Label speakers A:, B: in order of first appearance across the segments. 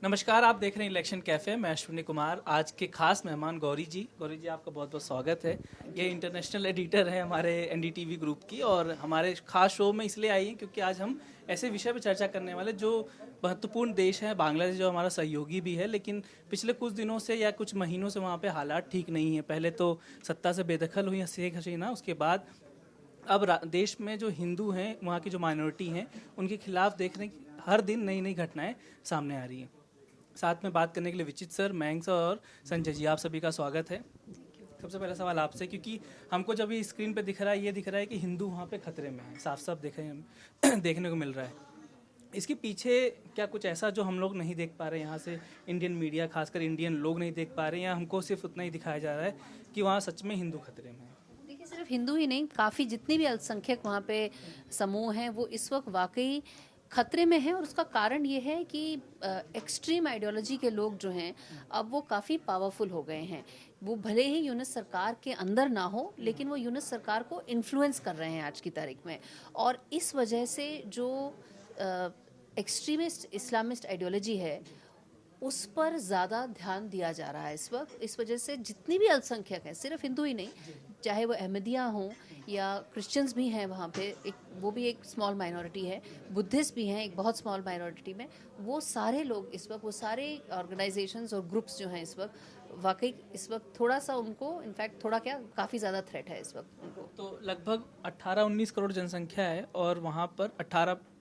A: नमस्कार, आप देख रहे हैं इलेक्शन कैफ़े। मैं अश्विनी कुमार। आज के खास मेहमान गौरी जी। गौरी जी, आपका बहुत बहुत स्वागत है। ये इंटरनेशनल एडिटर हैं हमारे एनडीटीवी ग्रुप की, और हमारे खास शो में इसलिए आई हैं क्योंकि आज हम ऐसे विषय पर चर्चा करने वाले जो महत्वपूर्ण देश है बांग्लादेश, जो हमारा सहयोगी भी है, लेकिन पिछले कुछ दिनों से या कुछ महीनों से वहाँ पे हालात ठीक नहीं है। पहले तो सत्ता से बेदखल हुई शेख हसीना, उसके बाद अब देश में जो हिंदू हैं, वहाँ की जो माइनॉरिटी हैं, उनके खिलाफ देखने हर दिन नई नई घटनाएं सामने आ रही हैं। साथ में बात करने के लिए विचित सर, मयंक सर और संजय जी, आप सभी का स्वागत है। सबसे पहला सवाल आपसे, क्योंकि हमको जब ये स्क्रीन पे दिख रहा है, ये दिख रहा है कि हिंदू वहाँ पे खतरे में है, साफ साफ देखने को मिल रहा है। इसके पीछे क्या कुछ ऐसा जो हम लोग नहीं देख पा रहे, यहाँ से इंडियन मीडिया, खासकर इंडियन लोग नहीं देख पा रहे हैं, या हमको सिर्फ उतना ही दिखाया जा रहा है कि वहाँ सच में हिंदू खतरे में है?
B: देखिए, सिर्फ हिंदू ही नहीं, काफ़ी जितने भी अल्पसंख्यक वहाँ पे समूह हैं वो इस वक्त वाकई खतरे में हैं। और उसका कारण ये है कि एक्सट्रीम आइडियोलॉजी के लोग जो हैं अब वो काफ़ी पावरफुल हो गए हैं। वो भले ही यूनिस सरकार के अंदर ना हो, लेकिन वो यूनिस सरकार को इन्फ्लुएंस कर रहे हैं आज की तारीख में। और इस वजह से जो एक्सट्रीमिस्ट इस्लामिस्ट आइडियोलॉजी है उस पर ज़्यादा ध्यान दिया जा रहा है इस वक्त। इस वजह से जितनी भी अल्पसंख्यक हैं, सिर्फ हिंदू ही नहीं, चाहे वो अहमदिया हों या क्रिश्चियंस भी हैं वहाँ पे, एक वो भी एक स्मॉल माइनॉरिटी है, बुद्धिस्ट भी हैं एक बहुत स्मॉल माइनॉरिटी में, वो सारे लोग इस वक्त, वो सारे ऑर्गेनाइजेशंस और ग्रुप्स जो हैं इस वक्त वाकई इस वक्त थोड़ा सा उनको, इनफैक्ट थोड़ा क्या, काफ़ी ज़्यादा थ्रेट है इस वक्त उनको।
A: तो लगभग 18-19 करोड़ जनसंख्या है, और वहाँ पर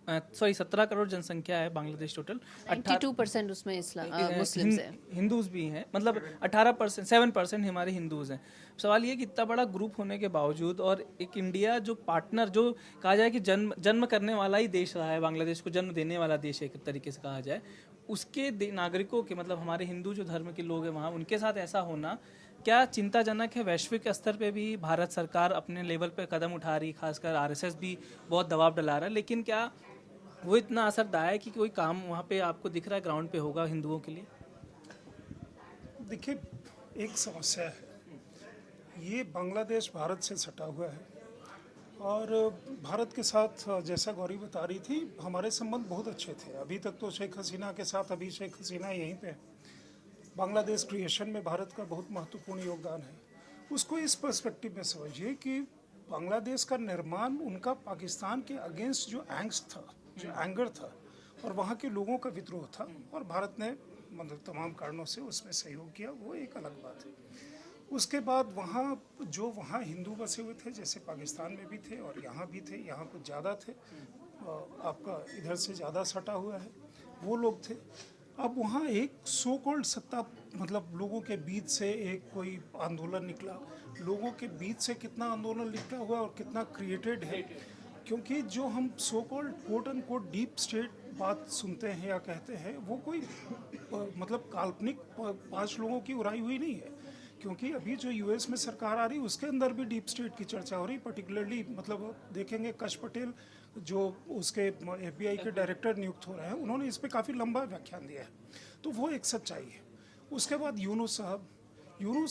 A: 17 करोड़ जनसंख्या है बांग्लादेश टोटल।
B: 92% उसमें मुस्लिम्स हैं।
A: हिंदूज भी हैं, मतलब 18%, 7% हमारे हिंदूज हैं। सवाल ये कि इतना बड़ा ग्रुप होने के बावजूद, और एक इंडिया जो पार्टनर, जो कहा जाए कि जन्म जन्म करने वाला ही देश रहा है, बांग्लादेश को जन्म देने वाला देश एक तरीके से कहा जाए, उसके नागरिकों के, मतलब हमारे हिंदू जो धर्म के लोग हैं वहाँ, उनके साथ ऐसा होना क्या चिंताजनक है? वैश्विक स्तर पे भी भारत सरकार अपने लेवल पे कदम उठा रही, खासकर आरएसएस भी बहुत दबाव डला रहा है, लेकिन क्या वो इतना असरदायक है कि कोई काम वहाँ पे आपको दिख रहा है ग्राउंड पे होगा हिंदुओं के लिए?
C: देखिए, एक समस्या है, ये बांग्लादेश भारत से सटा हुआ है, और भारत के साथ जैसा गौरी बता रही थी, हमारे संबंध बहुत अच्छे थे। अभी तक तो शेख हसीना के साथ, अभी शेख हसीना यहीं पे है। बांग्लादेश क्रिएशन में भारत का बहुत महत्वपूर्ण योगदान है। उसको इस पर्सपेक्टिव में समझिए कि बांग्लादेश का निर्माण उनका पाकिस्तान के अगेंस्ट जो एंग्स्ट था, जो एंगर था, और वहाँ के लोगों का विद्रोह था, और भारत ने मतलब तमाम कारणों से उसमें सहयोग किया, वो एक अलग बात है। उसके बाद वहाँ हिंदू बसे हुए थे, जैसे पाकिस्तान में भी थे और यहाँ भी थे, यहाँ कुछ ज़्यादा थे, आपका इधर से ज़्यादा सटा हुआ है, वो लोग थे। अब वहाँ एक सो कॉल्ड सत्ता, मतलब लोगों के बीच से एक कोई आंदोलन निकला, लोगों के बीच से कितना आंदोलन निकला हुआ और कितना क्रिएटेड है, क्योंकि जो हम so called quote and quote deep state बात सुनते हैं या कहते हैं, वो कोई मतलब काल्पनिक 5 लोगों की उड़ाई हुई नहीं है। क्योंकि अभी जो यूएस में सरकार आ रही, उसके अंदर भी डीप स्टेट की चर्चा हो रही। पर्टिकुलरली मतलब देखेंगे, कश पटेल जो उसके एफबीआई के डायरेक्टर नियुक्त हो रहे हैं, उन्होंने इस पर काफ़ी लंबा व्याख्यान दिया है, तो वो एक सच्चाई है। उसके बाद यूनुस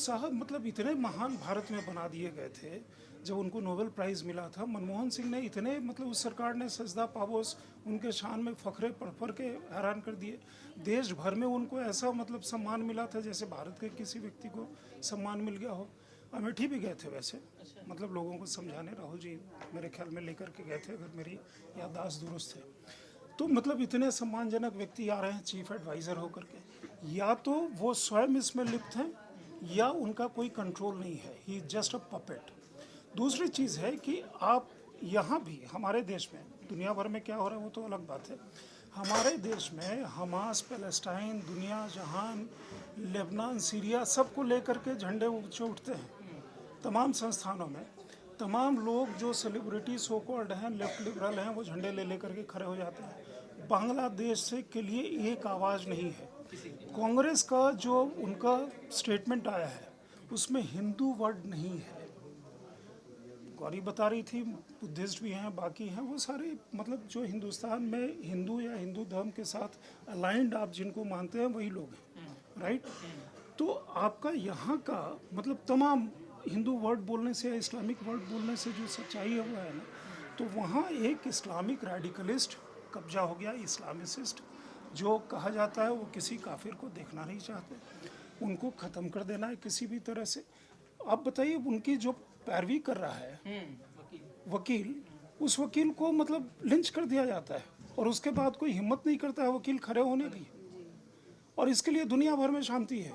C: साहब मतलब इतने महान भारत में बना दिए गए थे। जब उनको नोबेल प्राइज़ मिला था, मनमोहन सिंह ने इतने, मतलब उस सरकार ने सजदा पावोस उनके शान में फ़खरे पढ़ के हैरान कर दिए। देश भर में उनको ऐसा मतलब सम्मान मिला था जैसे भारत के किसी व्यक्ति को सम्मान मिल गया हो। अमेठी भी गए थे वैसे, मतलब लोगों को समझाने, राहुल जी मेरे ख्याल में लेकर के गए थे, अगर मेरी याददाश्त दुरुस्त है तो। मतलब इतने सम्मानजनक व्यक्ति आ रहे हैं चीफ एडवाइज़र होकर के, या तो वो स्वयं इसमें लिप्त हैं या उनका कोई कंट्रोल नहीं है, he is just a puppet. दूसरी चीज़ है कि आप यहाँ भी, हमारे देश में, दुनिया भर में क्या हो रहा है वो तो अलग बात है, हमारे देश में हमास, पैलेस्टाइन, दुनिया जहान, लेबनान, सीरिया, सबको लेकर के झंडे ऊंचे उठते हैं तमाम संस्थानों में। तमाम लोग जो सेलिब्रिटी सो कॉल्ड हैं, लेफ्ट लिबरल हैं, वो झंडे ले लेकर के खड़े हो जाते हैं। बांग्लादेश से के लिए एक आवाज़ नहीं है। कांग्रेस का जो उनका स्टेटमेंट आया है उसमें हिंदू वर्ड नहीं है। गौरी बता रही थी, बुद्धिस्ट भी हैं, बाकी हैं, वो सारे मतलब जो हिंदुस्तान में हिंदू या हिंदू धर्म के साथ अलाइंड आप जिनको मानते हैं वही लोग हैं, राइट। तो आपका यहाँ का मतलब तमाम हिंदू वर्ड बोलने से या इस्लामिक वर्ड बोलने से जो सच्चाई है वो है ना, तो वहाँ एक इस्लामिक रेडिकलिस्ट कब्जा हो गया, इस्लामिसिस्ट, जो कहा जाता है वो किसी काफिर को देखना नहीं चाहते, उनको ख़त्म कर देना है किसी भी तरह से। आप बताइए, उनकी जो पैरवी कर रहा है वकील, उस वकील को मतलब लिंच कर दिया जाता है और उसके बाद कोई हिम्मत नहीं करता है वकील खड़े होने की, और इसके लिए दुनिया भर में शांति है।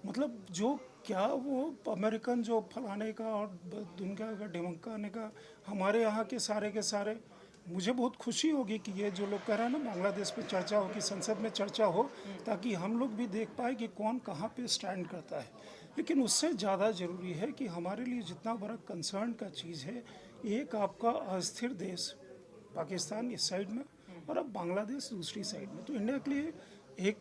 C: मतलब जो क्या वो अमेरिकन जो फलाने का और दुनिया का ढिमकाने का, हमारे यहाँ के सारे मुझे बहुत खुशी होगी कि ये जो लोग कह रहे हैं ना बांग्लादेश पे चर्चा हो, कि संसद में चर्चा हो, ताकि हम लोग भी देख पाए कि कौन कहाँ पे स्टैंड करता है। लेकिन उससे ज़्यादा ज़रूरी है कि हमारे लिए जितना बड़ा कंसर्न का चीज़ है, एक आपका अस्थिर देश पाकिस्तान इस साइड में और अब बांग्लादेश दूसरी साइड में, तो इंडिया के लिए एक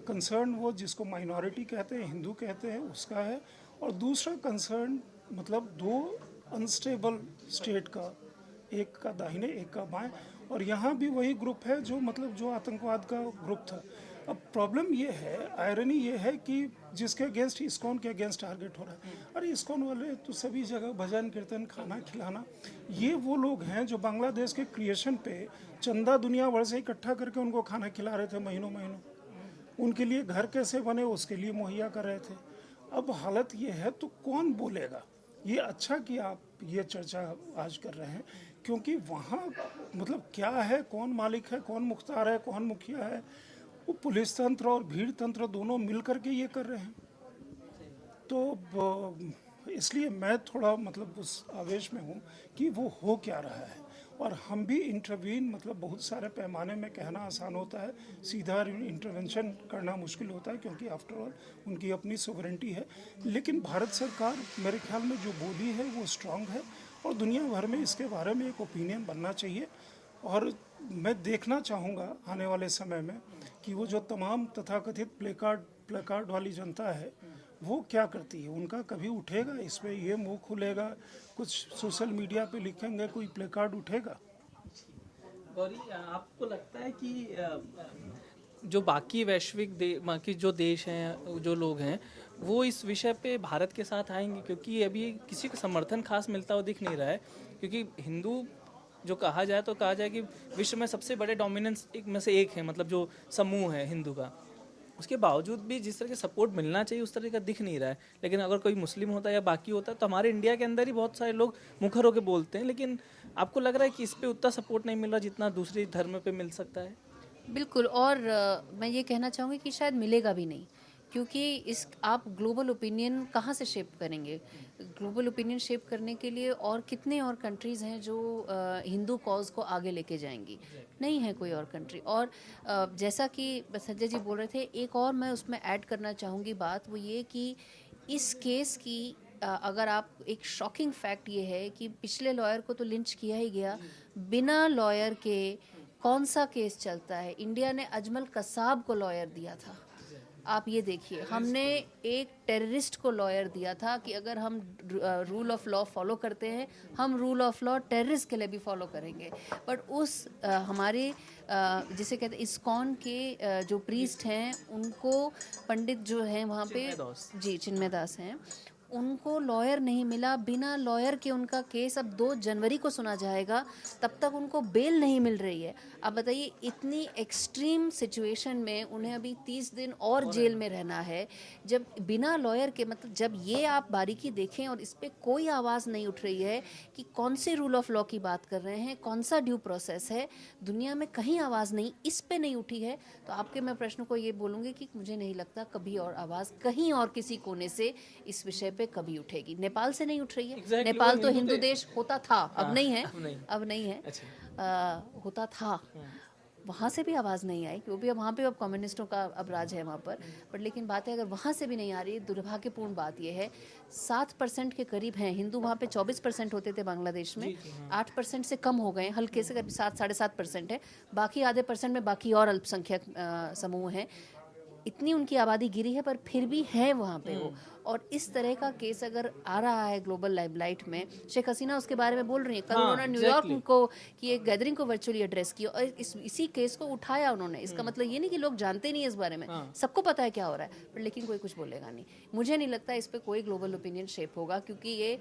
C: कंसर्न वो जिसको माइनॉरिटी कहते हैं, हिंदू कहते हैं, उसका है। और दूसरा कंसर्न मतलब दो अनस्टेबल स्टेट का, एक का दाहिने एक का बाएं, और यहाँ भी वही ग्रुप है जो मतलब जो आतंकवाद का ग्रुप था। अब प्रॉब्लम ये है, आयरनी ये है कि जिसके अगेंस्ट इस्कॉन के अगेंस्ट टारगेट हो रहा है। अरे इस्कॉन वाले तो सभी जगह भजन कीर्तन खाना खिलाना, ये वो लोग हैं जो बांग्लादेश के क्रिएशन पे चंदा दुनिया भर से इकट्ठा करके उनको खाना खिला रहे थे महीनों महीनों, उनके लिए घर कैसे बने उसके लिए मुहैया कर रहे थे। अब हालत ये है तो कौन बोलेगा? ये अच्छा कि आप ये चर्चा आज कर रहे हैं, क्योंकि वहाँ मतलब क्या है, कौन मालिक है, कौन मुख्तार है, कौन मुखिया है, वो पुलिस तंत्र और भीड़ तंत्र दोनों मिल करके ये कर रहे हैं। तो इसलिए मैं थोड़ा मतलब उस आवेश में हूँ कि वो हो क्या रहा है, और हम भी इंटरवीन मतलब बहुत सारे पैमाने में कहना आसान होता है, सीधा इंटरवेंशन करना मुश्किल होता है, क्योंकि आफ्टर ऑल उनकी अपनी सोवरेंटी है। लेकिन भारत सरकार मेरे ख्याल में जो बोली है वो स्ट्रांग है, और दुनिया भर में इसके बारे में एक ओपिनियन बनना चाहिए। और मैं देखना चाहूँगा आने वाले समय में कि वो जो तमाम तथाकथित प्लेकार्ड वाली जनता है वो क्या करती है, उनका कभी उठेगा इस पे ये मुंह खुलेगा, कुछ सोशल मीडिया पे लिखेंगे, कोई प्लेकार्ड उठेगा?
A: गौरी, आपको लगता है कि जो बाकी बाकी जो देश हैं, जो लोग हैं, वो इस विषय पे भारत के साथ आएंगे? क्योंकि अभी किसी को समर्थन खास मिलता हुआ दिख नहीं रहा है, क्योंकि हिंदू जो कहा जाए तो कहा जाए कि विश्व में सबसे बड़े डोमिनेंस एक में से एक है, मतलब जो समूह है हिंदू का, उसके बावजूद भी जिस तरह के सपोर्ट मिलना चाहिए उस तरह का दिख नहीं रहा है। लेकिन अगर कोई मुस्लिम होता है या बाकी होता है तो हमारे इंडिया के अंदर ही बहुत सारे लोग मुखर होकर बोलते हैं, लेकिन आपको लग रहा है कि इस पे उतना सपोर्ट नहीं मिल रहा जितना दूसरे धर्म पे मिल सकता है?
B: बिल्कुल। और मैं ये कहना चाहूँगी कि शायद मिलेगा भी नहीं, क्योंकि इस आप ग्लोबल ओपिनियन कहाँ से शेप करेंगे? ग्लोबल ओपिनियन शेप करने के लिए और कितने और कंट्रीज़ हैं जो हिंदू कॉज को आगे लेके जाएंगी? नहीं है कोई और कंट्री। और जैसा कि संजय जी बोल रहे थे, एक और मैं उसमें ऐड करना चाहूँगी बात, वो ये कि इस केस की अगर आप एक शॉकिंग फैक्ट ये है कि पिछले लॉयर को तो लिंच किया ही गया, बिना लॉयर के कौन सा केस चलता है? इंडिया ने अजमल कसाब को लॉयर दिया था। आप ये देखिए, हमने एक टेररिस्ट को लॉयर दिया था कि अगर हम रूल ऑफ लॉ फॉलो करते हैं, हम रूल ऑफ लॉ टेररिस्ट के लिए भी फॉलो करेंगे। बट उस हमारे जिसे कहते हैं इस्कॉन के जो प्रीस्ट हैं, उनको पंडित जो हैं वहाँ पे, जी चिन्मय दास हैं, उनको लॉयर नहीं मिला। बिना लॉयर के उनका केस अब 2 जनवरी को सुना जाएगा, तब तक उनको बेल नहीं मिल रही है। अब बताइए, इतनी एक्सट्रीम सिचुएशन में उन्हें अभी 30 दिन और जेल में रहना है, जब बिना लॉयर के। मतलब जब ये आप बारीकी देखें और इस पर कोई आवाज़ नहीं उठ रही है कि कौन से रूल ऑफ लॉ की बात कर रहे हैं, कौन सा ड्यू प्रोसेस है, दुनिया में कहीं आवाज़ नहीं, इस पे नहीं उठी है, तो आपके मैं प्रश्न को ये बोलूँगी कि मुझे नहीं लगता कभी और आवाज़ कहीं और किसी कोने से इस विषय पे कभी उठेगी। नेपाल से नहीं उठ रही है।
A: Exactly,
B: नेपाल
A: वो
B: तो
A: हिंदू
B: हिंदू
A: थे।
B: देश होता था, अब नहीं है,
A: अब नहीं।
B: अब नहीं है।
A: अच्छा।
B: होता था, वहाँ से भी आवाज़ नहीं आई, क्योंकि अब वहाँ पे अब कम्युनिस्टों का अब राज है वहाँ पर लेकिन बात है, अगर वहाँ से भी नहीं आ रही, दुर्भाग्यपूर्ण बात यह है 7% के करीब हैं हिंदू। वहाँ पे 24% होते थे बांग्लादेश में, 8% से कम हो गए, हल्के से 7 साढ़े 7% है। बाकी आधे % में बाकी और अल्पसंख्यक समूह हैं। इतनी उनकी आबादी गिरी है पर फिर भी है वहाँ पे वो। और इस तरह का केस अगर आ रहा है ग्लोबल लाइमलाइट में, शेख हसीना उसके बारे में बोल रही है। कल
A: हाँ,
B: उन्होंने न्यूयॉर्क
A: exactly.
B: को की एक गैदरिंग को वर्चुअली एड्रेस किया और इसी केस को उठाया उन्होंने। इसका मतलब ये नहीं कि लोग जानते नहीं है इस बारे में,
A: हाँ।
B: सबको पता है क्या हो रहा है, पर लेकिन कोई कुछ बोलेगा नहीं। मुझे नहीं लगता इस पे कोई ग्लोबल ओपिनियन शेप होगा, क्योंकि ये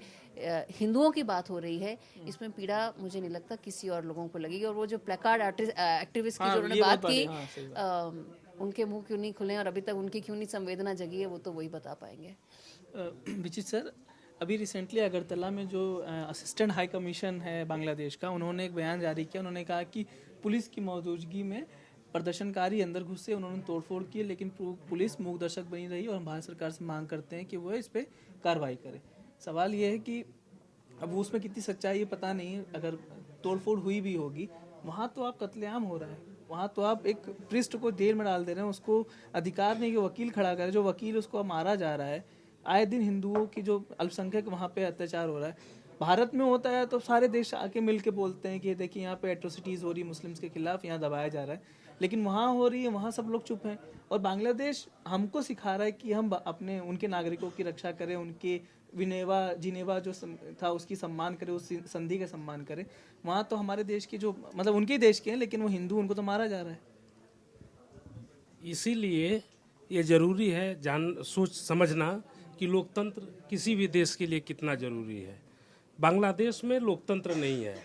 B: हिंदुओं की बात हो रही है। इसमें पीड़ा मुझे नहीं लगता किसी और लोगों को लगेगी। और वो जो प्लेकार्ड एक्टिविस्ट की
A: हाँ,
B: जो उन्होंने
A: ये
B: बात
A: बहुत
B: की,
A: बड़ी- हाँ, सही बात।
B: उनके मुंह क्यों नहीं खुले और अभी तक उनकी क्यों नहीं संवेदना जगी है, वो तो वही बता पाएंगे।
A: विचित सर, अभी रिसेंटली अगरतला में जो असिस्टेंट हाई कमीशन है बांग्लादेश का, उन्होंने एक बयान जारी किया। उन्होंने कहा कि पुलिस की मौजूदगी में प्रदर्शनकारी अंदर घुसे, उन्होंने तोड़फोड़ की, लेकिन पुलिस मूक दर्शक बनी रही और हम भारत सरकार से मांग करते हैं कि वो इस पर कार्रवाई करे। सवाल ये है कि अब उसमें कितनी सच्चाई है पता नहीं है। अगर तोड़फोड़ हुई भी होगी, वहाँ तो आप कत्लेआम हो रहा है, वहाँ तो आप एक पृष्ठ को जेल में डाल दे रहे हैं, उसको अधिकार नहीं कि वकील खड़ा करे, जो वकील उसको मारा जा रहा है। आए दिन हिंदुओं की जो अल्पसंख्यक वहाँ पे अत्याचार हो रहा है। भारत में होता है तो सारे देश आके मिल के बोलते हैं कि देखिए यहाँ पे एट्रोसिटीज़ हो रही है मुस्लिम्स के खिलाफ, यहाँ दबाया जा रहा है, लेकिन वहाँ हो रही है, वहाँ सब लोग चुप हैं। और बांग्लादेश हमको सिखा रहा है कि हम अपने उनके नागरिकों की रक्षा करें, उनके जिनेवा जो था उसकी सम्मान करें, उस संधि का सम्मान करें। वहाँ तो हमारे देश की जो मतलब उनके ही देश के हैं, लेकिन वो हिंदू, उनको तो मारा जा रहा है।
D: इसीलिए ये ज़रूरी है सोच समझना कि लोकतंत्र किसी भी देश के लिए कितना ज़रूरी है। बांग्लादेश में लोकतंत्र नहीं है।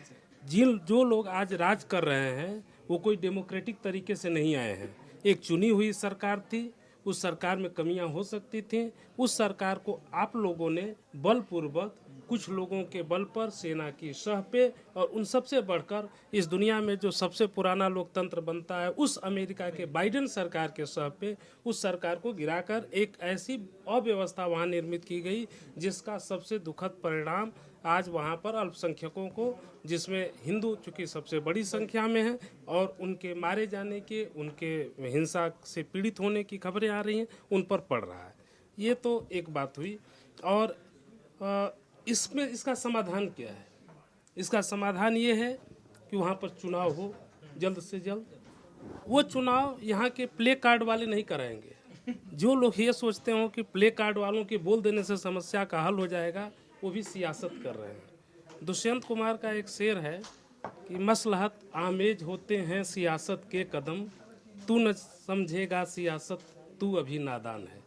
D: जो लोग आज राज कर रहे हैं वो कोई डेमोक्रेटिक तरीके से नहीं आए हैं। एक चुनी हुई सरकार थी, उस सरकार में कमियां हो सकती थीं। उस सरकार को आप लोगों ने बलपूर्वक, कुछ लोगों के बल पर, सेना की सह पे, और उन सबसे बढ़कर इस दुनिया में जो सबसे पुराना लोकतंत्र बनता है उस अमेरिका के बाइडेन सरकार के सह पे, उस सरकार को गिराकर एक ऐसी अव्यवस्था वहाँ निर्मित की गई जिसका सबसे दुखद परिणाम आज वहाँ पर अल्पसंख्यकों को, जिसमें हिंदू चूँकि सबसे बड़ी संख्या में हैं, और उनके मारे जाने के, उनके हिंसा से पीड़ित होने की खबरें आ रही हैं, उन पर पड़ रहा है। ये तो एक बात हुई। और इसमें इसका समाधान क्या है? इसका समाधान ये है कि वहाँ पर चुनाव हो जल्द से जल्द। वो चुनाव यहाँ के प्ले कार्ड वाले नहीं कराएंगे। जो लोग ये सोचते हो कि प्ले कार्ड वालों के बोल देने से समस्या का हल हो जाएगा, वो भी सियासत कर रहे हैं। दुष्यंत कुमार का एक शेर है कि मसलहत आमेज होते हैं सियासत के कदम, तू न समझेगा सियासत तू अभी नादान है।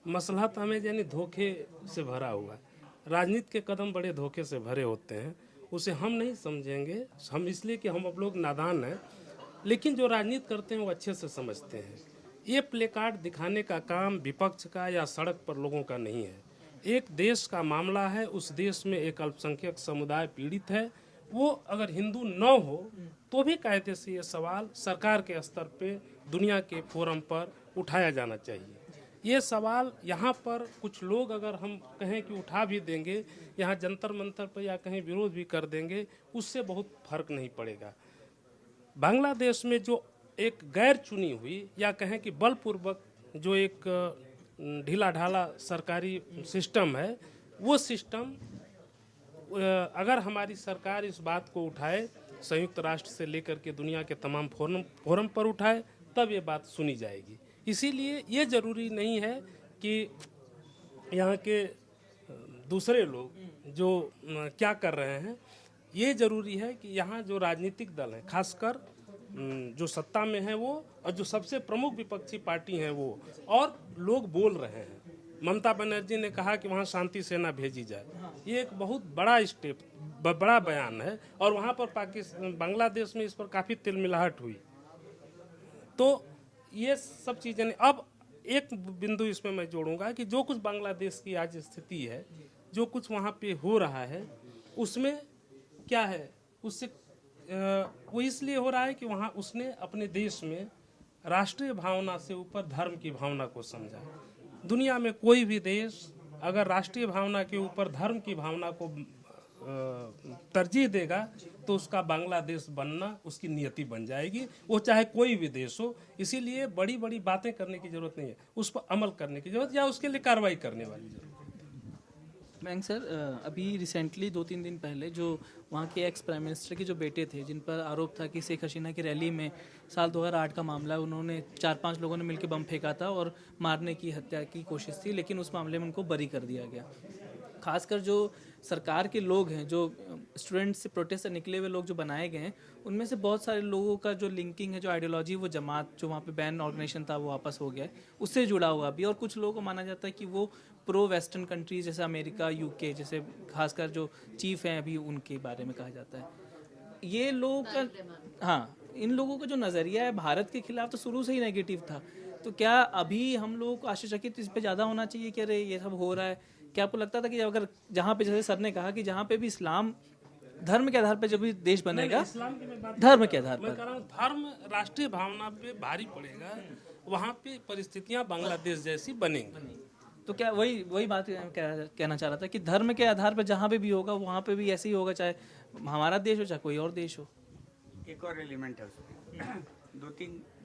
D: मसलहत आमेज यानी धोखे से भरा हुआ है। राजनीति के कदम बड़े धोखे से भरे होते हैं, उसे हम नहीं समझेंगे, हम इसलिए कि हम अब लोग नादान हैं। लेकिन जो राजनीति करते हैं वो अच्छे से समझते हैं। ये प्ले कार्ड दिखाने का काम विपक्ष का या सड़क पर लोगों का नहीं है। एक देश का मामला है, उस देश में एक अल्पसंख्यक समुदाय पीड़ित है। वो अगर हिंदू न हो तो भी कायदे से ये सवाल सरकार के स्तर पे, दुनिया के फोरम पर उठाया जाना चाहिए। ये सवाल यहाँ पर कुछ लोग अगर हम कहें कि उठा भी देंगे, यहाँ जंतर मंतर पर या कहीं विरोध भी कर देंगे, उससे बहुत फर्क नहीं पड़ेगा। बांग्लादेश में जो एक गैर चुनी हुई या कहें कि बलपूर्वक जो एक ढीला ढाला सरकारी सिस्टम है, वो सिस्टम अगर हमारी सरकार इस बात को उठाए, संयुक्त राष्ट्र से लेकर के दुनिया के तमाम फोरम पर उठाए, तब ये बात सुनी जाएगी। इसीलिए ये ज़रूरी नहीं है कि यहाँ के दूसरे लोग जो क्या कर रहे हैं, ये ज़रूरी है कि यहाँ जो राजनीतिक दल हैं, खासकर जो सत्ता में है वो, और जो सबसे प्रमुख विपक्षी पार्टी हैं वो, और लोग बोल रहे हैं। ममता बनर्जी ने कहा कि वहाँ शांति सेना भेजी जाए। ये एक बहुत बड़ा स्टेप, बड़ा बयान है, और वहाँ पर बांग्लादेश में इस पर काफ़ी तिलमिलाहट हुई। तो ये सब चीज़ें नहीं। अब एक बिंदु इसमें मैं जोड़ूंगा कि जो कुछ बांग्लादेश की आज स्थिति है, जो कुछ वहाँ पे हो रहा है, उसमें क्या है, उससे वो इसलिए हो रहा है कि वहाँ उसने अपने देश में राष्ट्रीय भावना से ऊपर धर्म की भावना को समझा। दुनिया में कोई भी देश अगर राष्ट्रीय भावना के ऊपर धर्म की भावना को तरजीह देगा तो उसका बांग्लादेश बनना उसकी नियति बन जाएगी, वो चाहे कोई भी देश हो। इसीलिए बड़ी बड़ी बातें करने की जरूरत नहीं है, उस पर अमल करने की जरूरत या उसके लिए कार्रवाई करने वाली जरूरत है।
A: मयंक सर, अभी रिसेंटली 2-3 दिन पहले जो वहाँ के एक्स प्राइम मिनिस्टर के जो बेटे थे, जिन पर आरोप था कि शेख हसीना की रैली में साल 2008 का मामला है, उन्होंने 4-5 लोगों ने मिलकर बम फेंका था और मारने की हत्या की कोशिश थी, लेकिन उस मामले में उनको बरी कर दिया गया। खासकर जो सरकार के लोग हैं, जो स्टूडेंट्स से प्रोटेस्ट से निकले हुए लोग जो बनाए गए हैं, उनमें से बहुत सारे लोगों का जो लिंकिंग है, जो आइडियोलॉजी, वो जमात जो वहाँ पे बैन ऑर्गेनाइजेशन था वो वापस हो गया है, उससे जुड़ा हुआ भी। और कुछ लोगों को माना जाता है कि वो प्रो वेस्टर्न कंट्रीज जैसे अमेरिका, यूके, जैसे खासकर जो चीफ हैं अभी उनके बारे में कहा जाता है। ये लोग हाँ, इन लोगों का जो नज़रिया है भारत के खिलाफ तो शुरू से ही नेगेटिव था। तो क्या अभी हम लोगों को आश्चर्यचकित इस पे ज़्यादा होना चाहिए कि अरे ये सब हो रहा है? क्या आपको लगता था कि अगर जहाँ पे, जैसे सर ने कहा कि जहाँ पे भी इस्लाम धर्म के आधार पर जब भी देश बनेगा,
D: इस्लाम की मैं बात
A: धर्म के आधार
D: मैं
A: पर,
D: कह रहा हूँ धर्म राष्ट्रीय भावना पे भारी पड़ेगा, वहाँ पे परिस्थितियाँ बांग्लादेश जैसी बनेंगी।
A: तो क्या वही बात कहना चाह रहा था कि धर्म के आधार पर जहाँ पे भी होगा वहाँ पे भी ऐसे ही होगा, चाहे हमारा देश हो चाहे कोई और देश हो।
E: एक और एलिमेंट है उसमें।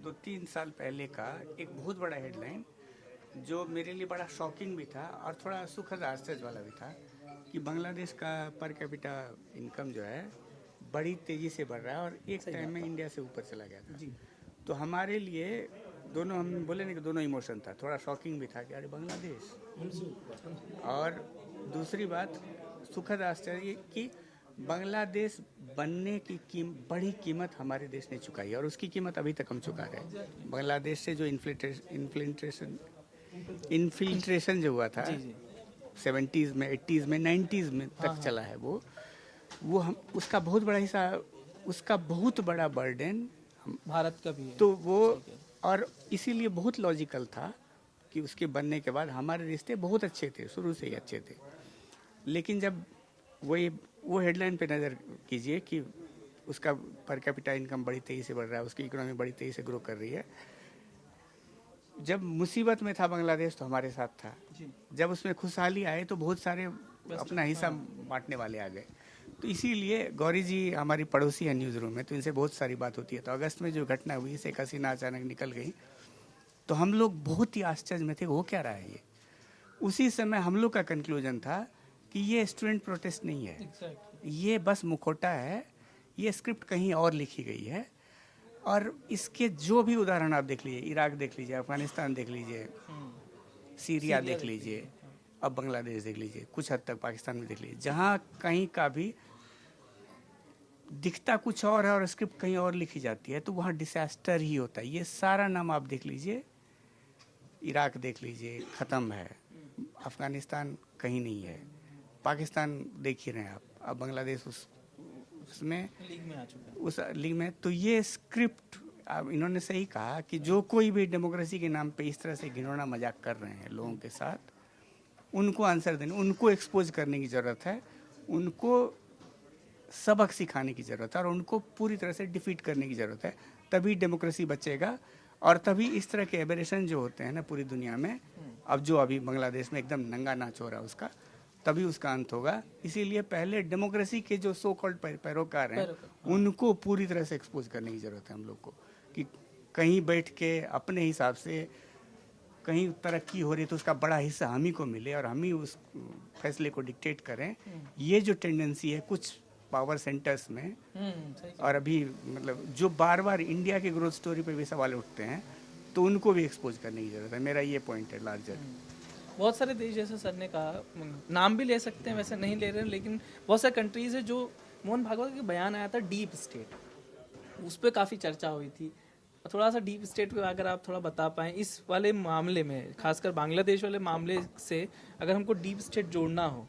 E: दो तीन साल पहले का एक बहुत बड़ा हेडलाइन जो मेरे लिए बड़ा शॉकिंग भी था और थोड़ा सुखद आश्चर्य वाला भी था कि बांग्लादेश का पर कैपिटा इनकम जो है बड़ी तेज़ी से बढ़ रहा है और एक टाइम में इंडिया से ऊपर चला गया था। तो हमारे लिए दोनों, हम बोले नहीं कि दोनों इमोशन था, थोड़ा शॉकिंग भी था कि अरे बांग्लादेश, और दूसरी बात सुखद आश्चर्य कि बांग्लादेश बनने की बड़ी कीमत हमारे देश ने चुकाई है और उसकी कीमत अभी तक हम चुका रहे हैं। बांग्लादेश से जो इन्फिल्ट्रेशन जो हुआ था 70s में, 80s में, 90s में तक चला है, वो हम उसका बहुत बड़ा हिस्सा, उसका बहुत बड़ा बर्डन
A: भारत का भी है।
E: तो वो, और इसीलिए बहुत लॉजिकल था कि उसके बनने के बाद हमारे रिश्ते बहुत अच्छे थे, शुरू से ही अच्छे थे। लेकिन जब वो हेडलाइन पे नज़र कीजिए कि उसका पर कैपिटा इनकम बड़ी तेज़ी से बढ़ रहा है, उसकी इकोनॉमी बड़ी तेज़ी से ग्रो कर रही है। जब मुसीबत में था बांग्लादेश तो हमारे साथ था, जब उसमें खुशहाली आए तो बहुत सारे अपना हिस्सा बांटने वाले आ गए। तो इसीलिए गौरी जी हमारी पड़ोसी है न्यूज़ रूम में, तो इनसे बहुत सारी बात होती है। तो अगस्त में जो घटना हुई, शेख हसीना अचानक निकल गई, तो हम लोग बहुत ही आश्चर्य में थे, वो क्या रहा है ये। उसी समय हम लोग का कंक्लूजन था कि ये स्टूडेंट प्रोटेस्ट नहीं है, ये बस मुखौटा है, ये स्क्रिप्ट कहीं और लिखी गई है। और इसके जो भी उदाहरण आप देख लीजिए, इराक देख लीजिए, अफगानिस्तान देख लीजिए, सीरिया देख लीजिए, अब बांग्लादेश देख लीजिए, कुछ हद तक पाकिस्तान में देख लीजिए, जहाँ कहीं का भी दिखता कुछ और है और स्क्रिप्ट कहीं और लिखी जाती है, तो वहाँ डिसास्टर ही होता है। ये सारा नाम आप देख लीजिए, इराक देख लीजिए, ख़त्म है, अफगानिस्तान कहीं नहीं है, पाकिस्तान देख ही रहे हैं आप, अब बांग्लादेश उसमें
A: लीग में आ चुका है,
E: उस लीग में। तो ये स्क्रिप्ट, अब इन्होंने सही कहा कि जो कोई भी डेमोक्रेसी के नाम पे इस तरह से घिनौना मजाक कर रहे हैं लोगों के साथ, उनको आंसर देने, उनको एक्सपोज करने की ज़रूरत है, उनको सबक सिखाने की ज़रूरत है और उनको पूरी तरह से डिफीट करने की ज़रूरत है। तभी डेमोक्रेसी बचेगा और तभी इस तरह के एबरेशन जो होते हैं ना पूरी दुनिया में, अब जो अभी बांग्लादेश में एकदम नंगा नाच हो रहा है उसका, तभी उसका अंत होगा। इसीलिए पहले डेमोक्रेसी के जो सो कॉल्ड पैरोकार हैं उनको पूरी तरह से एक्सपोज करने की ज़रूरत है हम लोग को, कि कहीं बैठ के अपने हिसाब से कहीं तरक्की हो रही है तो उसका बड़ा हिस्सा हम ही को मिले और हम ही उस फैसले को डिक्टेट करें। ये जो टेंडेंसी है कुछ पावर सेंटर्स में, और अभी मतलब जो बार बार इंडिया के ग्रोथ स्टोरी पे भी सवाल उठते हैं, तो उनको भी एक्सपोज करने की ज़रूरत है। मेरा ये पॉइंट है लार्जर।
A: बहुत सारे देश, जैसे सर ने कहा, नाम भी ले सकते हैं, वैसे नहीं ले रहे हैं, लेकिन बहुत सारे कंट्रीज है जो, मोहन भागवत का बयान आया था डीप स्टेट, उस पर काफ़ी चर्चा हुई थी। थोड़ा सा डीप स्टेट पे अगर आप थोड़ा बता पाएँ इस वाले मामले में, खासकर बांग्लादेश वाले मामले से, अगर हमको डीप स्टेट जोड़ना हो,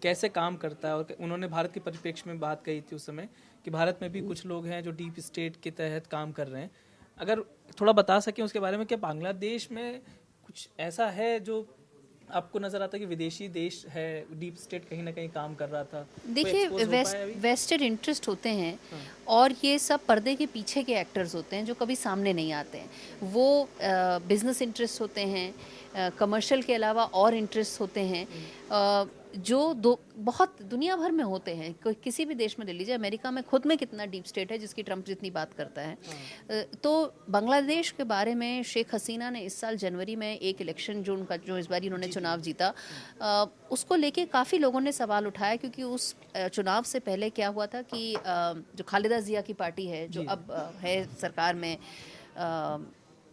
A: कैसे काम करता है। और उन्होंने भारत के परिप्रेक्ष्य में बात कही थी उस समय कि भारत में भी कुछ लोग हैं जो डीप स्टेट के तहत काम कर रहे हैं। अगर थोड़ा बता सकें उसके बारे में, क्या बांग्लादेश में कुछ ऐसा है जो आपको नजर आता है कि विदेशी देश है, डीप स्टेट कहीं ना कहीं काम कर रहा था?
B: देखिए, वेस्टेड इंटरेस्ट होते हैं और ये सब पर्दे के पीछे के एक्टर्स होते हैं जो कभी सामने नहीं आते हैं। वो बिजनेस इंटरेस्ट होते हैं, कमर्शियल के अलावा और इंटरेस्ट होते हैं। जो दो बहुत दुनिया भर में होते हैं, किसी भी देश में ले लीजिए, अमेरिका में खुद में कितना डीप स्टेट है जिसकी ट्रंप जितनी बात करता है। तो बांग्लादेश के बारे में शेख हसीना ने इस साल जनवरी में एक इलेक्शन जो इस बार इन्होंने चुनाव जीता, उसको लेके काफ़ी लोगों ने सवाल उठाया, क्योंकि उस चुनाव से पहले क्या हुआ था कि जो खालिदा जिया की पार्टी है जो अब है सरकार में,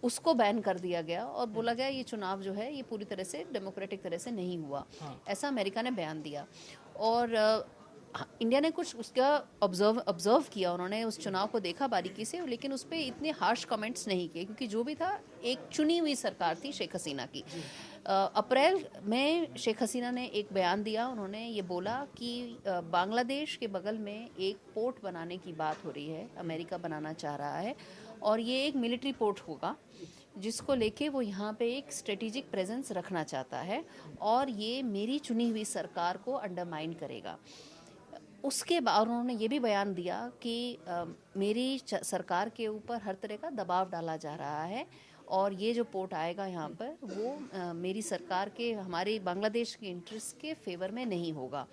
B: उसको बैन कर दिया गया और बोला गया ये चुनाव जो है ये पूरी तरह से डेमोक्रेटिक तरह से नहीं हुआ। ऐसा अमेरिका ने बयान दिया। और इंडिया ने कुछ उसका ऑब्जर्व किया, उन्होंने उस चुनाव को देखा बारीकी से, लेकिन उस पर इतने हार्श कमेंट्स नहीं किए, क्योंकि जो भी था एक चुनी हुई सरकार थी शेख हसीना की। अप्रैल में शेख हसीना ने एक बयान दिया, उन्होंने ये बोला कि बांग्लादेश के बगल में एक पोर्ट बनाने की बात हो रही है, अमेरिका बनाना चाह रहा है, और ये एक मिलिट्री पोर्ट होगा जिसको लेके वो यहाँ पे एक स्ट्रेटेजिक प्रेजेंस रखना चाहता है, और ये मेरी चुनी हुई सरकार को अंडरमाइन करेगा। उसके बाद उन्होंने ये भी बयान दिया कि मेरी सरकार के ऊपर हर तरह का दबाव डाला जा रहा है, और ये जो पोर्ट आएगा यहाँ पर वो मेरी सरकार के, हमारे बांग्लादेश के इंटरेस्ट के फेवर में नहीं होगा।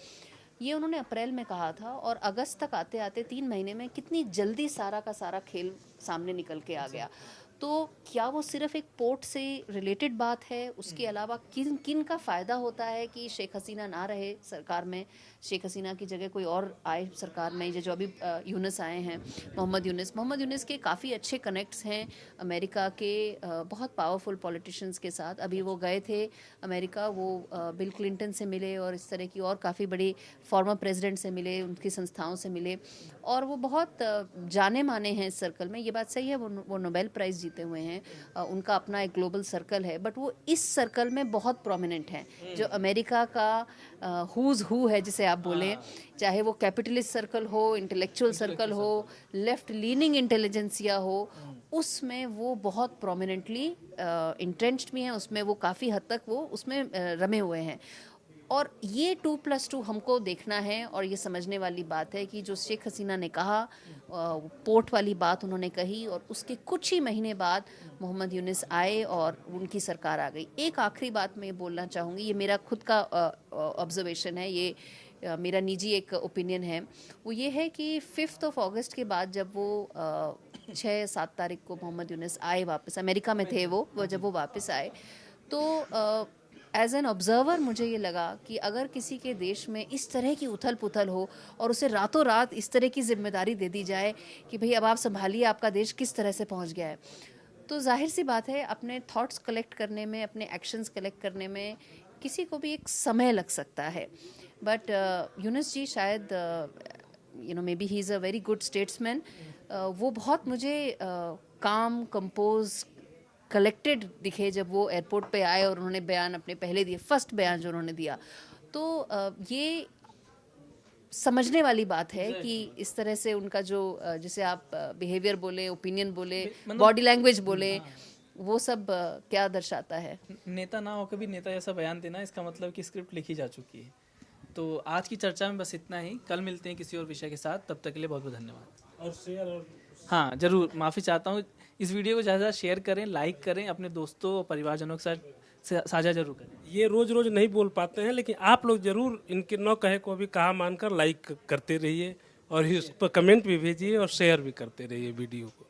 B: ये उन्होंने अप्रैल में कहा था, और अगस्त तक आते आते 3 महीने में कितनी जल्दी सारा का सारा खेल सामने निकल के आ गया। तो क्या वो सिर्फ एक पोर्ट से रिलेटेड बात है? उसके अलावा किन किन का फ़ायदा होता है कि शेख हसीना ना रहे सरकार में, शेख हसीना की जगह कोई और आए सरकार में, जो अभी यूनुस आए हैं, मोहम्मद यूनुस के काफ़ी अच्छे कनेक्ट्स हैं अमेरिका के बहुत पावरफुल पॉलिटिशियंस के साथ। अभी वो गए थे अमेरिका, वो बिल क्लिंटन से मिले और इस तरह की और काफ़ी बड़ी फॉर्मर प्रेसिडेंट से मिले, उनकी संस्थाओं से मिले, और वो बहुत जाने माने हैं इस सर्कल में। ये बात सही है, वो नोबेल प्राइज़ जीते हुए हैं, उनका अपना एक ग्लोबल सर्कल है, बट वो इस सर्कल में बहुत प्रोमिनेंट हैं। जो अमेरिका का हुज हु है जिसे आप बोलें, चाहे वो कैपिटलिस्ट सर्कल हो, इंटेलेक्चुअल सर्कल हो, लेफ्ट लीनिंग इंटेलिजेंसिया हो, उसमें वो बहुत प्रोमिनेंटली इंट्रेंच्ड भी हैं, उसमें वो काफ़ी हद तक वो उसमें रमे हुए हैं। और ये 2+2 हमको देखना है, और ये समझने वाली बात है कि जो शेख हसीना ने कहा, पोर्ट वाली बात उन्होंने कही, और उसके कुछ ही महीने बाद मोहम्मद यूनुस आए और उनकी सरकार आ गई। एक आखिरी बात मैं बोलना चाहूँगी, ये मेरा खुद का ऑब्जर्वेशन है, ये मेरा निजी एक ओपिनियन है, वो ये है कि 5 अगस्त के बाद जब वो 6-7 तारीख को मोहम्मद यूनुस आए वापस, अमेरिका में थे वो जब वो वापस आए, तो एज एन ऑब्जर्वर मुझे ये लगा कि अगर किसी के देश में इस तरह की उथल पुथल हो और उसे रातों रात इस तरह की जिम्मेदारी दे दी जाए कि भाई अब आप संभालिए, आपका देश किस तरह से पहुंच गया है, तो जाहिर सी बात है अपने थॉट्स कलेक्ट करने में, अपने एक्शंस कलेक्ट करने में किसी को भी एक समय लग सकता है। बट यूनुस जी शायद may be he is a very good statesman, वो बहुत मुझे काम, कंपोज, कलेक्टेड दिखे जब वो एयरपोर्ट पे आए और उन्होंने बयान अपने पहले दिए, फर्स्ट बयान जो उन्होंने दिया। तो ये समझने वाली बात है कि इस तरह से उनका जो जिसे आप बिहेवियर बोले, ओपिनियन बोले, बॉडी लैंग्वेज बोले, वो सब क्या दर्शाता है।
A: नेता ना होकर भी नेता जैसा बयान देना, इसका मतलब कि स्क्रिप्ट लिखी जा चुकी है। तो आज की चर्चा में बस इतना ही, कल मिलते हैं किसी और विषय के साथ, तब तक के लिए बहुत बहुत धन्यवाद।
D: और शेयर और
A: हाँ ज़रूर, माफ़ी चाहता हूँ, इस वीडियो को ज़्यादा शेयर करें, लाइक करें, अपने दोस्तों और परिवारजनों के साथ साझा जरूर करें।
D: ये रोज रोज नहीं बोल पाते हैं, लेकिन आप लोग जरूर इनके न कहे को भी कहा मानकर लाइक करते रहिए, और इस पर कमेंट भी भेजिए और शेयर भी करते रहिए वीडियो को।